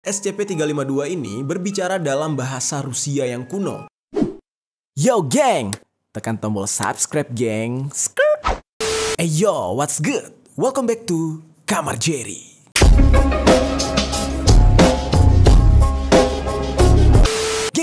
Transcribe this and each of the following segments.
SCP-352 ini berbicara dalam bahasa Rusia yang kuno. Yo geng, tekan tombol subscribe geng. Hey yo, what's good? Welcome back to Kamar Jerry.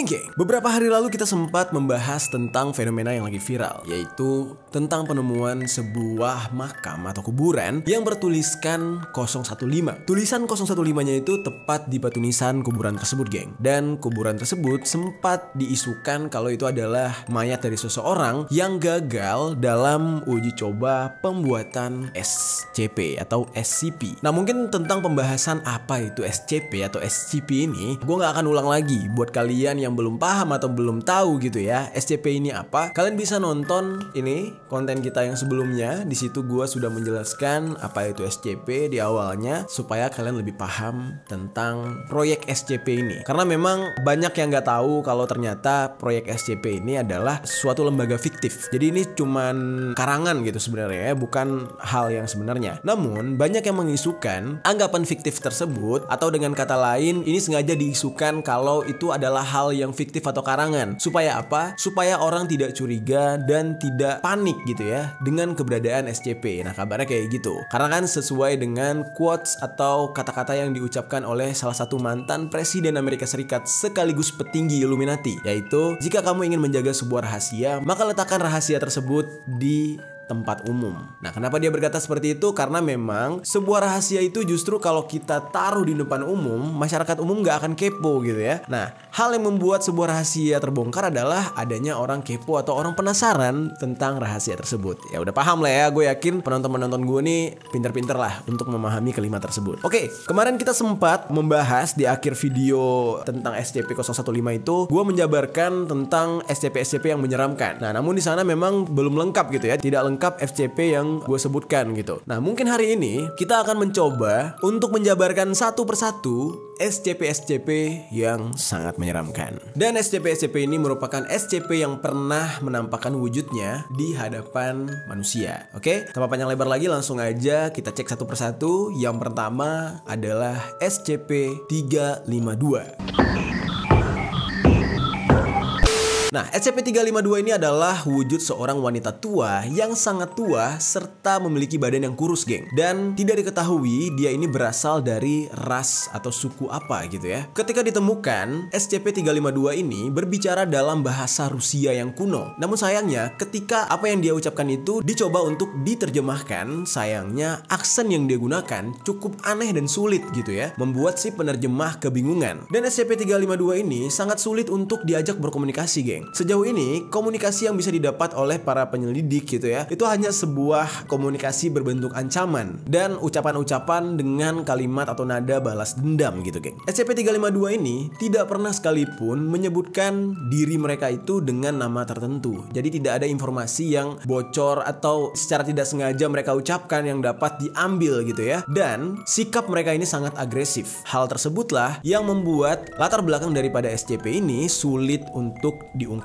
Geng, beberapa hari lalu kita sempat membahas tentang fenomena yang lagi viral, yaitu tentang penemuan sebuah makam atau kuburan yang bertuliskan 015. Tulisan 015-nya itu tepat di batu nisan kuburan tersebut, geng. Dan kuburan tersebut sempat diisukan kalau itu adalah mayat dari seseorang yang gagal dalam uji coba pembuatan SCP atau SCP. Nah, mungkin tentang pembahasan apa itu SCP atau SCP ini, gue gak akan ulang lagi. Buat kalian yang belum paham atau belum tahu gitu ya, SCP ini apa, kalian bisa nonton ini konten kita yang sebelumnya. Di situ gue sudah menjelaskan apa itu SCP di awalnya supaya kalian lebih paham tentang proyek SCP ini. Karena memang banyak yang nggak tahu kalau ternyata proyek SCP ini adalah suatu lembaga fiktif. Jadi ini cuman karangan gitu sebenarnya ya, bukan hal yang sebenarnya. Namun banyak yang mengisukan anggapan fiktif tersebut, atau dengan kata lain ini sengaja diisukan kalau itu adalah hal yang fiktif atau karangan. Supaya apa? Supaya orang tidak curiga dan tidak panik gitu ya dengan keberadaan SCP. Nah, kabarnya kayak gitu. Karena kan sesuai dengan quotes atau kata-kata yang diucapkan oleh salah satu mantan Presiden Amerika Serikat sekaligus petinggi Illuminati, yaitu jika kamu ingin menjaga sebuah rahasia, maka letakkan rahasia tersebut di tempat umum. Nah, kenapa dia berkata seperti itu? Karena memang sebuah rahasia itu justru kalau kita taruh di depan umum, masyarakat umum nggak akan kepo gitu ya. Nah, hal yang membuat sebuah rahasia terbongkar adalah adanya orang kepo atau orang penasaran tentang rahasia tersebut. Ya udah paham lah ya, gue yakin penonton-penonton gue nih pinter-pinter lah untuk memahami kalimat tersebut. Oke, kemarin kita sempat membahas di akhir video tentang SCP-015 itu, gue menjabarkan tentang SCP-SCP yang menyeramkan. Nah, namun di sana memang belum lengkap gitu ya, tidak lengkap SCP yang gue sebutkan gitu. Nah, mungkin hari ini kita akan mencoba untuk menjabarkan satu persatu SCP-SCP yang sangat menyeramkan. Dan SCP-SCP ini merupakan SCP yang pernah menampakkan wujudnya di hadapan manusia. Oke, tanpa panjang lebar lagi langsung aja kita cek satu persatu. Yang pertama adalah SCP-352. Nah, SCP-352 ini adalah wujud seorang wanita tua yang sangat tua serta memiliki badan yang kurus, geng. Dan tidak diketahui dia ini berasal dari ras atau suku apa gitu ya. Ketika ditemukan, SCP-352 ini berbicara dalam bahasa Rusia yang kuno. Namun sayangnya, ketika apa yang dia ucapkan itu dicoba untuk diterjemahkan, sayangnya aksen yang dia gunakan cukup aneh dan sulit gitu ya, membuat si penerjemah kebingungan. Dan SCP-352 ini sangat sulit untuk diajak berkomunikasi, geng. Sejauh ini, komunikasi yang bisa didapat oleh para penyelidik gitu ya, itu hanya sebuah komunikasi berbentuk ancaman dan ucapan-ucapan dengan kalimat atau nada balas dendam gitu, geng. SCP-352 ini tidak pernah sekalipun menyebutkan diri mereka itu dengan nama tertentu. Jadi tidak ada informasi yang bocor atau secara tidak sengaja mereka ucapkan yang dapat diambil gitu ya. Dan sikap mereka ini sangat agresif. Hal tersebutlah yang membuat latar belakang daripada SCP ini sulit untuk diungkapkan.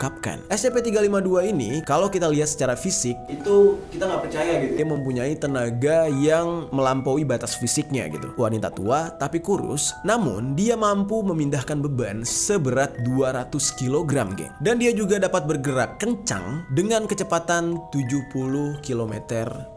SCP-352 ini kalau kita lihat secara fisik itu kita nggak percaya gitu, dia mempunyai tenaga yang melampaui batas fisiknya gitu. Wanita tua tapi kurus, namun dia mampu memindahkan beban seberat 200 kg, geng. Dan dia juga dapat bergerak kencang dengan kecepatan 70 km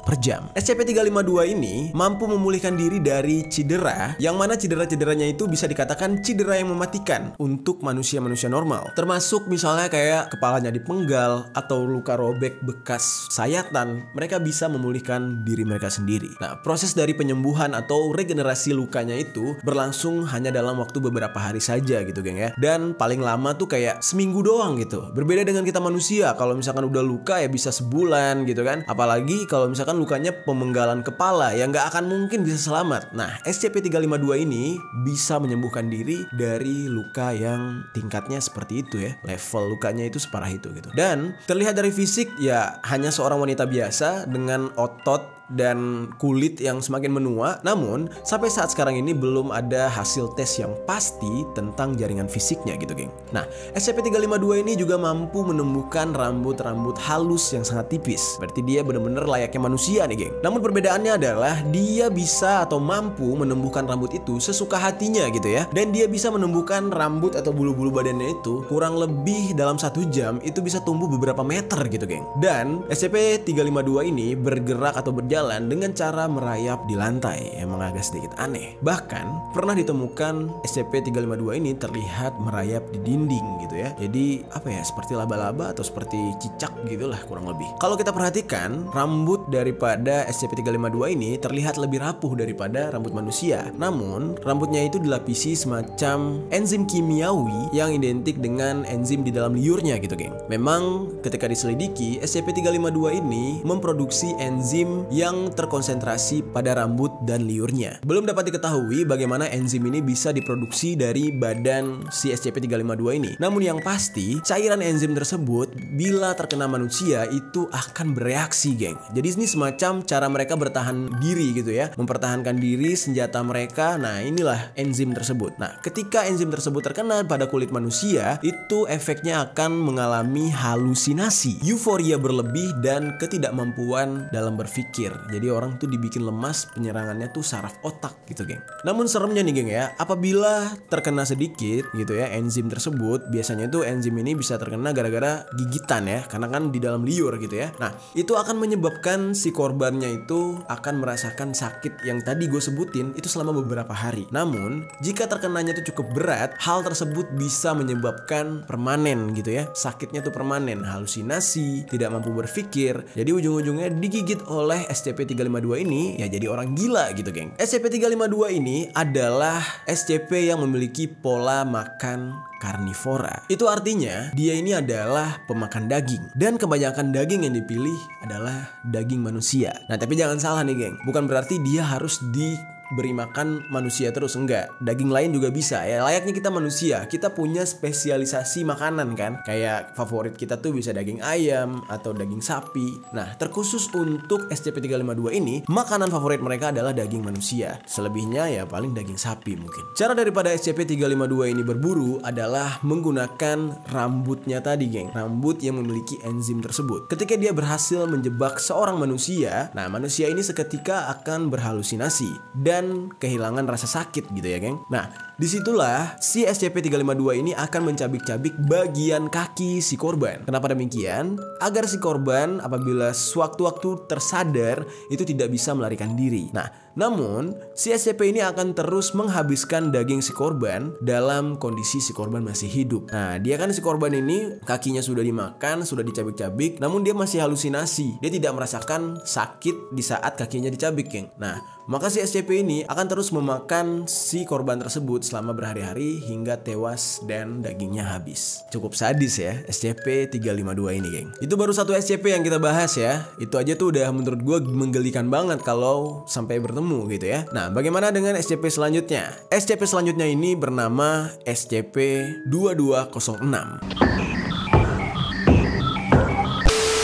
per jam. SCP-352 ini mampu memulihkan diri dari cedera, yang mana cedera-cederanya itu bisa dikatakan cedera yang mematikan untuk manusia-manusia normal. Termasuk misalnya kayak kepalanya dipenggal atau luka robek bekas sayatan, mereka bisa memulihkan diri mereka sendiri. Nah, proses dari penyembuhan atau regenerasi lukanya itu berlangsung hanya dalam waktu beberapa hari saja gitu, geng ya. Dan paling lama tuh kayak seminggu doang gitu. Berbeda dengan kita manusia, kalau misalkan udah luka ya bisa sebulan gitu kan. Apalagi kalau misalkan lukanya pemenggalan kepala, ya nggak akan mungkin bisa selamat. Nah, SCP-352 ini bisa menyembuhkan diri dari luka yang tingkatnya seperti itu ya. Level lukanya itu separah itu gitu. Dan terlihat dari fisik ya hanya seorang wanita biasa dengan otot dan kulit yang semakin menua. Namun sampai saat sekarang ini belum ada hasil tes yang pasti tentang jaringan fisiknya gitu geng. Nah, SCP-352 ini juga mampu menumbuhkan rambut-rambut halus yang sangat tipis. Berarti dia benar-benar layaknya manusia nih geng. Namun perbedaannya adalah dia bisa atau mampu menumbuhkan rambut itu sesuka hatinya gitu ya. Dan dia bisa menumbuhkan rambut atau bulu-bulu badannya itu kurang lebih dalam 1 jam itu bisa tumbuh beberapa meter gitu geng. Dan SCP-352 ini bergerak atau berjalan dengan cara merayap di lantai. Emang agak sedikit aneh. Bahkan pernah ditemukan SCP-352 ini terlihat merayap di dinding gitu ya. Jadi apa ya, seperti laba-laba atau seperti cicak gitulah kurang lebih. Kalau kita perhatikan, rambut daripada SCP-352 ini terlihat lebih rapuh daripada rambut manusia. Namun rambutnya itu dilapisi semacam enzim kimiawi yang identik dengan enzim di dalam liurnya gitu geng. Memang ketika diselidiki, SCP-352 ini memproduksi enzim yang terkonsentrasi pada rambut dan liurnya. Belum dapat diketahui bagaimana enzim ini bisa diproduksi dari badan si SCP-352 ini. Namun yang pasti, cairan enzim tersebut bila terkena manusia itu akan bereaksi geng. Jadi ini semacam cara mereka bertahan diri gitu ya, mempertahankan diri, senjata mereka. Nah inilah enzim tersebut. Nah ketika enzim tersebut terkena pada kulit manusia, itu efeknya akan mengalami halusinasi, euforia berlebih, dan ketidakmampuan dalam berpikir. Jadi orang tuh dibikin lemas, penyerangannya tuh saraf otak gitu geng. Namun seremnya nih geng ya, apabila terkena sedikit gitu ya enzim tersebut, biasanya tuh enzim ini bisa terkena gara-gara gigitan ya, karena kan di dalam liur gitu ya. Nah itu akan menyebabkan si korbannya itu akan merasakan sakit yang tadi gue sebutin itu selama beberapa hari. Namun jika terkenanya itu cukup berat, hal tersebut bisa menyebabkan permanen gitu ya. Sakitnya tuh permanen, halusinasi, tidak mampu berpikir. Jadi ujung-ujungnya digigit oleh SCP-352 ini ya jadi orang gila gitu geng. SCP-352 ini adalah SCP yang memiliki pola makan karnivora. Itu artinya dia ini adalah pemakan daging, dan kebanyakan daging yang dipilih adalah daging manusia. Nah tapi jangan salah nih geng, bukan berarti dia harus diberi makan manusia terus, enggak. Daging lain juga bisa ya, layaknya kita manusia, kita punya spesialisasi makanan kan. Kayak favorit kita tuh bisa daging ayam atau daging sapi. Nah terkhusus untuk SCP-352 ini, makanan favorit mereka adalah daging manusia. Selebihnya ya paling daging sapi mungkin. Cara daripada SCP-352 ini berburu adalah menggunakan rambutnya tadi geng. Rambut yang memiliki enzim tersebut. Ketika dia berhasil menjebak seorang manusia, nah manusia ini seketika akan berhalusinasi dan kehilangan rasa sakit gitu ya geng. Nah disitulah si SCP-352 ini akan mencabik-cabik bagian kaki si korban. Kenapa demikian? Agar si korban apabila sewaktu-waktu tersadar itu tidak bisa melarikan diri. Nah namun si SCP ini akan terus menghabiskan daging si korban dalam kondisi si korban masih hidup. Nah dia kan si korban ini kakinya sudah dimakan, sudah dicabik-cabik, namun dia masih halusinasi. Dia tidak merasakan sakit di saat kakinya dicabik geng. Nah maka si SCP ini akan terus memakan si korban tersebut selama berhari-hari hingga tewas dan dagingnya habis. Cukup sadis ya SCP-352 ini geng. Itu baru satu SCP yang kita bahas ya. Itu aja tuh udah menurut gue menggelikan banget kalau sampai bertemu gitu ya. Nah bagaimana dengan SCP selanjutnya? SCP selanjutnya ini bernama SCP-2206.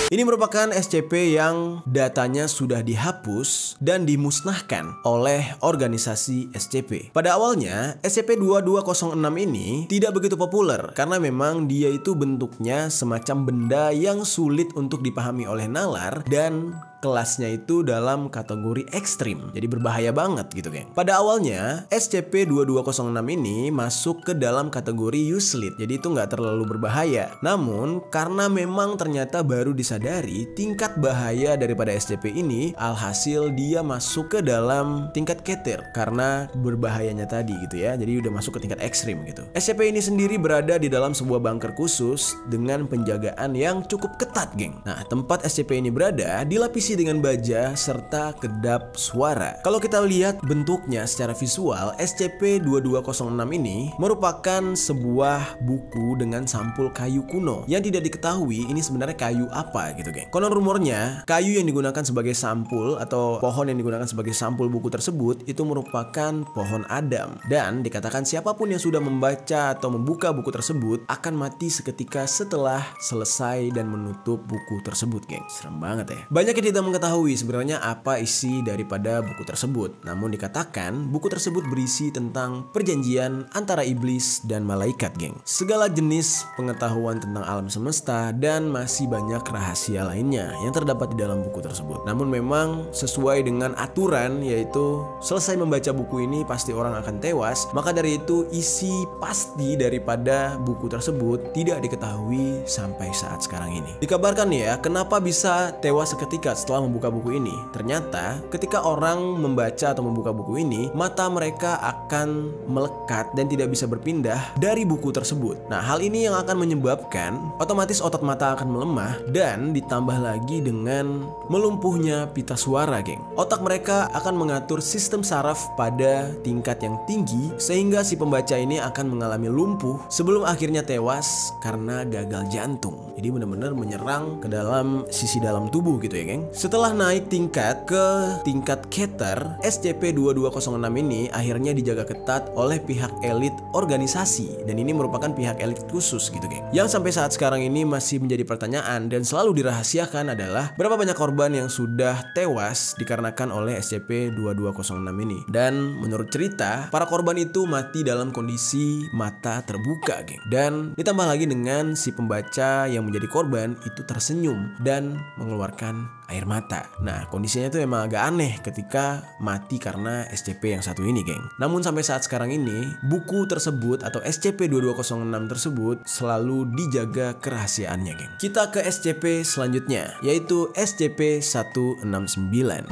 Ini merupakan SCP yang datanya sudah dihapus dan dimusnahkan oleh organisasi SCP. Pada awalnya, SCP-2206 ini tidak begitu populer karena memang dia itu bentuknya semacam benda yang sulit untuk dipahami oleh nalar dan kelasnya itu dalam kategori ekstrim, jadi berbahaya banget gitu geng. Pada awalnya SCP-2206 ini masuk ke dalam kategori useless, jadi itu nggak terlalu berbahaya. Namun karena memang ternyata baru disadari tingkat bahaya daripada SCP ini, alhasil dia masuk ke dalam tingkat keter karena berbahayanya tadi gitu ya. Jadi udah masuk ke tingkat ekstrim gitu. SCP ini sendiri berada di dalam sebuah bunker khusus dengan penjagaan yang cukup ketat geng. Nah tempat SCP ini berada dilapisi dengan baja serta kedap suara. Kalau kita lihat bentuknya secara visual, SCP-2206 ini merupakan sebuah buku dengan sampul kayu kuno yang tidak diketahui ini sebenarnya kayu apa gitu geng. Konon rumornya kayu yang digunakan sebagai sampul atau pohon yang digunakan sebagai sampul buku tersebut itu merupakan pohon Adam, dan dikatakan siapapun yang sudah membaca atau membuka buku tersebut akan mati seketika setelah selesai dan menutup buku tersebut geng. Serem banget ya. Banyak yang tidak mengetahui sebenarnya apa isi daripada buku tersebut. Namun dikatakan buku tersebut berisi tentang perjanjian antara iblis dan malaikat, geng. Segala jenis pengetahuan tentang alam semesta dan masih banyak rahasia lainnya yang terdapat di dalam buku tersebut. Namun memang sesuai dengan aturan, yaitu selesai membaca buku ini pasti orang akan tewas. Maka dari itu isi pasti daripada buku tersebut tidak diketahui sampai saat sekarang ini. Dikabarkan ya, kenapa bisa tewas seketika setelah membuka buku ini. Ternyata ketika orang membaca atau membuka buku ini, mata mereka akan melekat dan tidak bisa berpindah dari buku tersebut. Nah, hal ini yang akan menyebabkan otomatis otot mata akan melemah dan ditambah lagi dengan melumpuhnya pita suara, geng. Otak mereka akan mengatur sistem saraf pada tingkat yang tinggi sehingga si pembaca ini akan mengalami lumpuh sebelum akhirnya tewas karena gagal jantung. Jadi benar-benar menyerang ke dalam sisi dalam tubuh gitu ya, geng. Setelah naik tingkat ke tingkat Keter, SCP-2206 ini akhirnya dijaga ketat oleh pihak elit organisasi, dan ini merupakan pihak elit khusus gitu, geng. Yang sampai saat sekarang ini masih menjadi pertanyaan dan selalu dirahasiakan adalah berapa banyak korban yang sudah tewas dikarenakan oleh SCP-2206 ini. Dan menurut cerita, para korban itu mati dalam kondisi mata terbuka, geng. Dan ditambah lagi dengan si pembaca yang menjadi korban itu tersenyum dan mengeluarkan air mata. Nah, kondisinya itu emang agak aneh ketika mati karena SCP yang satu ini, geng. Namun sampai saat sekarang ini, buku tersebut atau SCP-2206 tersebut selalu dijaga kerahasiaannya, geng. Kita ke SCP selanjutnya, yaitu SCP-169.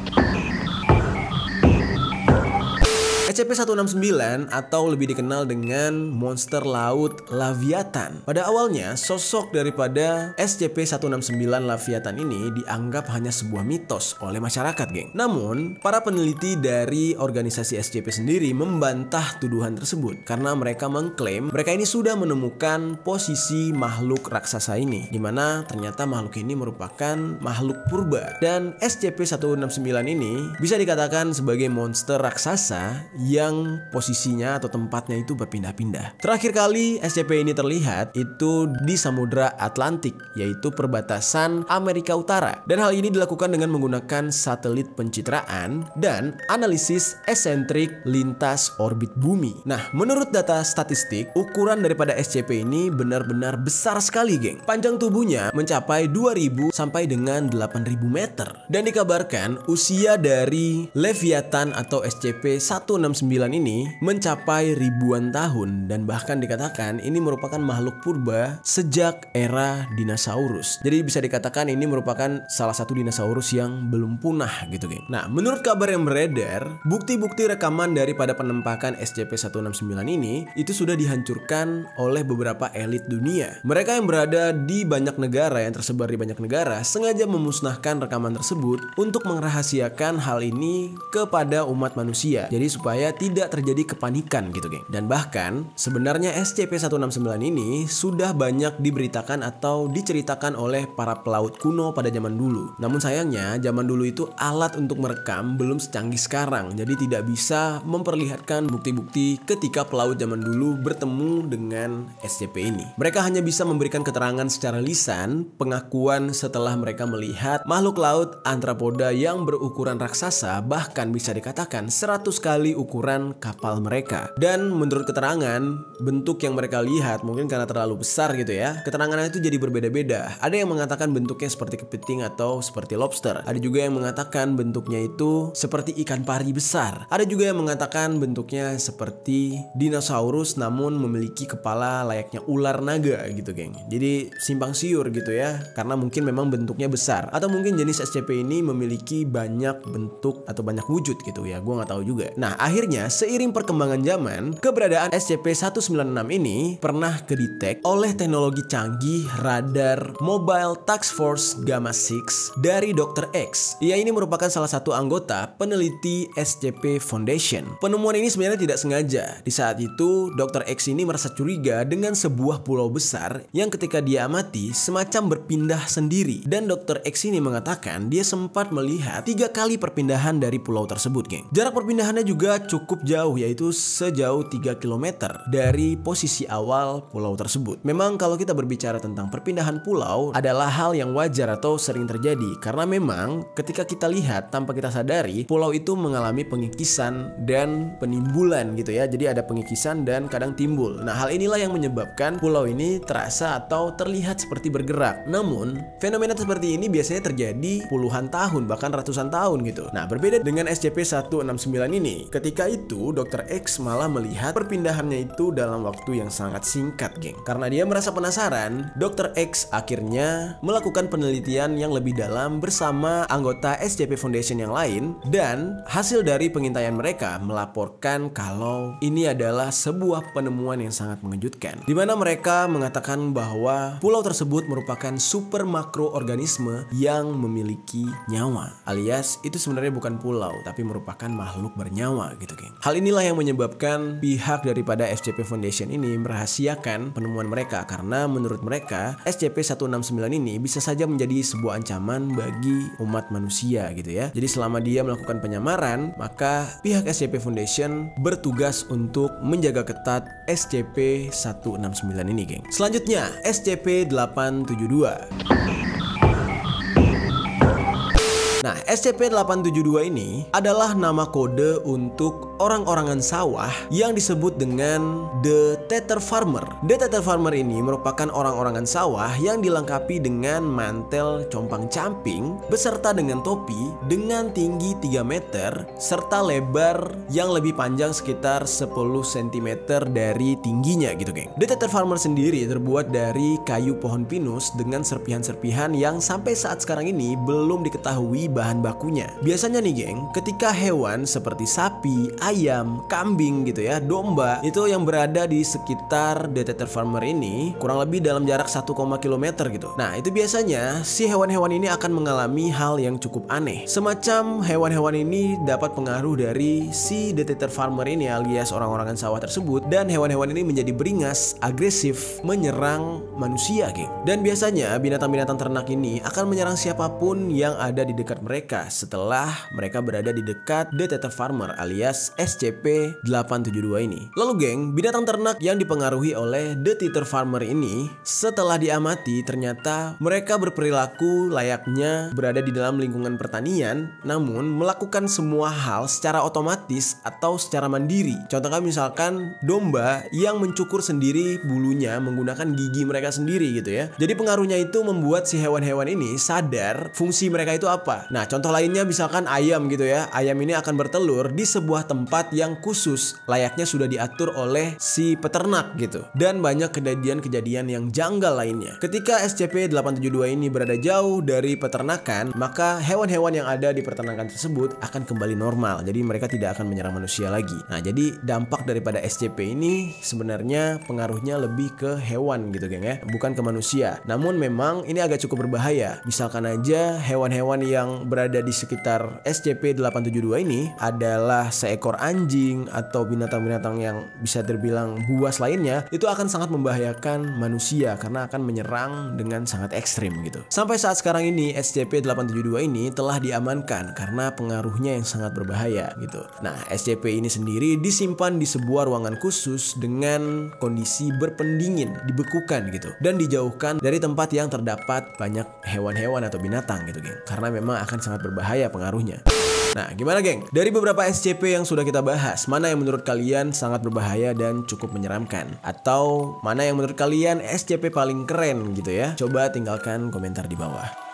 SCP-169 atau lebih dikenal dengan monster laut Leviathan. Pada awalnya, sosok daripada SCP-169 Leviathan ini dianggap hanya sebuah mitos oleh masyarakat, geng. Namun, para peneliti dari organisasi SCP sendiri membantah tuduhan tersebut karena mereka mengklaim mereka ini sudah menemukan posisi makhluk raksasa ini, dimana ternyata makhluk ini merupakan makhluk purba. Dan SCP-169 ini bisa dikatakan sebagai monster raksasa yang posisinya atau tempatnya itu berpindah-pindah. Terakhir kali SCP ini terlihat itu di Samudra Atlantik, yaitu perbatasan Amerika Utara. Dan hal ini dilakukan dengan menggunakan satelit pencitraan dan analisis esentrik lintas orbit bumi. Nah, menurut data statistik, ukuran daripada SCP ini benar-benar besar sekali, geng. Panjang tubuhnya mencapai 2000 sampai dengan 8000 meter. Dan dikabarkan usia dari Leviathan atau SCP-169 ini mencapai ribuan tahun, dan bahkan dikatakan ini merupakan makhluk purba sejak era dinosaurus. Jadi bisa dikatakan ini merupakan salah satu dinosaurus yang belum punah gitu, geng. Nah, menurut kabar yang beredar, bukti-bukti rekaman daripada penampakan SCP-169 ini itu sudah dihancurkan oleh beberapa elit dunia. Mereka yang berada di banyak negara, yang tersebar di banyak negara, sengaja memusnahkan rekaman tersebut untuk merahasiakan hal ini kepada umat manusia. Jadi supaya tidak terjadi kepanikan gitu, geng. Dan bahkan sebenarnya SCP-169 ini sudah banyak diberitakan atau diceritakan oleh para pelaut kuno pada zaman dulu. Namun sayangnya zaman dulu itu alat untuk merekam belum secanggih sekarang. Jadi tidak bisa memperlihatkan bukti-bukti ketika pelaut zaman dulu bertemu dengan SCP ini. Mereka hanya bisa memberikan keterangan secara lisan, pengakuan setelah mereka melihat makhluk laut anthropoda yang berukuran raksasa, bahkan bisa dikatakan 100 kali ukuran kapal mereka. Dan menurut keterangan, bentuk yang mereka lihat mungkin karena terlalu besar gitu ya, keterangannya itu jadi berbeda-beda. Ada yang mengatakan bentuknya seperti kepiting atau seperti lobster. Ada juga yang mengatakan bentuknya itu seperti ikan pari besar. Ada juga yang mengatakan bentuknya seperti dinosaurus namun memiliki kepala layaknya ular naga gitu, geng. Jadi simpang siur gitu ya, karena mungkin memang bentuknya besar, atau mungkin jenis SCP ini memiliki banyak bentuk atau banyak wujud gitu ya, gue nggak tahu juga. Nah, akhirnya seiring perkembangan zaman, keberadaan SCP-196 ini pernah kedetek oleh teknologi canggih radar Mobile Task Force Gamma 6 dari Dr. X. Ia ini merupakan salah satu anggota peneliti SCP Foundation. Penemuan ini sebenarnya tidak sengaja. Di saat itu, Dr. X ini merasa curiga dengan sebuah pulau besar yang ketika dia amati semacam berpindah sendiri. Dan Dr. X ini mengatakan dia sempat melihat 3 kali perpindahan dari pulau tersebut, geng. Jarak perpindahannya juga cukup jauh, yaitu sejauh 3 km dari posisi awal pulau tersebut. Memang kalau kita berbicara tentang perpindahan pulau adalah hal yang wajar atau sering terjadi, karena memang ketika kita lihat tanpa kita sadari, pulau itu mengalami pengikisan dan penimbulan gitu ya. Jadi ada pengikisan dan kadang timbul. Nah, hal inilah yang menyebabkan pulau ini terasa atau terlihat seperti bergerak. Namun, fenomena seperti ini biasanya terjadi puluhan tahun, bahkan ratusan tahun gitu. Nah, berbeda dengan SCP-169 ini. Ketika itu, Dr. X malah melihat perpindahannya itu dalam waktu yang sangat singkat, geng. Karena dia merasa penasaran, Dr. X akhirnya melakukan penelitian yang lebih dalam bersama anggota SCP Foundation yang lain, dan hasil dari pengintaian mereka melaporkan kalau ini adalah sebuah penemuan yang sangat mengejutkan, di mana mereka mengatakan bahwa pulau tersebut merupakan super makroorganisme yang memiliki nyawa, alias itu sebenarnya bukan pulau tapi merupakan makhluk bernyawa gitu, geng. Hal inilah yang menyebabkan pihak daripada SCP Foundation ini merahasiakan penemuan mereka, karena menurut mereka SCP-169 ini bisa saja menjadi sebuah ancaman bagi umat manusia gitu ya. Jadi selama dia melakukan penyamaran, maka pihak SCP Foundation bertugas untuk menjaga ketat SCP-169 ini, geng. Selanjutnya SCP-872. Nah, SCP-872 ini adalah nama kode untuk orang-orangan sawah yang disebut dengan The Tether Farmer. The Tether Farmer ini merupakan orang-orangan sawah yang dilengkapi dengan mantel compang-camping beserta dengan topi dengan tinggi 3 meter serta lebar yang lebih panjang sekitar 10 cm dari tingginya gitu, geng. The Tether Farmer sendiri terbuat dari kayu pohon pinus dengan serpihan-serpihan yang sampai saat sekarang ini belum diketahui bahan bakunya. Biasanya nih, geng, ketika hewan seperti sapi, ayam, kambing gitu ya, domba itu yang berada di sekitar The Tether Farmer ini kurang lebih dalam jarak 1, km gitu. Nah, itu biasanya si hewan-hewan ini akan mengalami hal yang cukup aneh. Semacam hewan-hewan ini dapat pengaruh dari si The Tether Farmer ini alias orang-orangan sawah tersebut, dan hewan-hewan ini menjadi beringas, agresif, menyerang manusia, geng. Dan biasanya binatang-binatang ternak ini akan menyerang siapapun yang ada di dekat mereka setelah mereka berada di dekat The Tether Farmer alias SCP-872 ini. Lalu, geng, binatang ternak yang dipengaruhi oleh The Tether Farmer ini setelah diamati ternyata mereka berperilaku layaknya berada di dalam lingkungan pertanian, namun melakukan semua hal secara otomatis atau secara mandiri. Contohnya misalkan domba yang mencukur sendiri bulunya menggunakan gigi mereka sendiri gitu ya. Jadi pengaruhnya itu membuat si hewan-hewan ini sadar fungsi mereka itu apa. Nah, contoh lainnya misalkan ayam gitu ya. Ayam ini akan bertelur di sebuah tempat yang khusus, layaknya sudah diatur oleh si peternak gitu. Dan banyak kejadian-kejadian yang janggal lainnya. Ketika SCP-872 ini berada jauh dari peternakan, maka hewan-hewan yang ada di peternakan tersebut akan kembali normal. Jadi mereka tidak akan menyerang manusia lagi. Nah, jadi dampak daripada SCP ini sebenarnya pengaruhnya lebih ke hewan gitu, geng ya, bukan ke manusia. Namun memang ini agak cukup berbahaya. Misalkan aja hewan-hewan yang berada di sekitar SCP-872 ini adalah seekor anjing atau binatang-binatang yang bisa terbilang buas lainnya, itu akan sangat membahayakan manusia karena akan menyerang dengan sangat ekstrim gitu. Sampai saat sekarang ini SCP-872 ini telah diamankan karena pengaruhnya yang sangat berbahaya gitu. Nah, SCP ini sendiri disimpan di sebuah ruangan khusus dengan kondisi berpendingin, dibekukan gitu, dan dijauhkan dari tempat yang terdapat banyak hewan-hewan atau binatang gitu, geng, karena memang akan sangat berbahaya pengaruhnya. Nah, gimana, geng? Dari beberapa SCP yang sudah kita bahas, mana yang menurut kalian sangat berbahaya dan cukup menyeramkan? Atau mana yang menurut kalian SCP paling keren gitu ya? Coba tinggalkan komentar di bawah.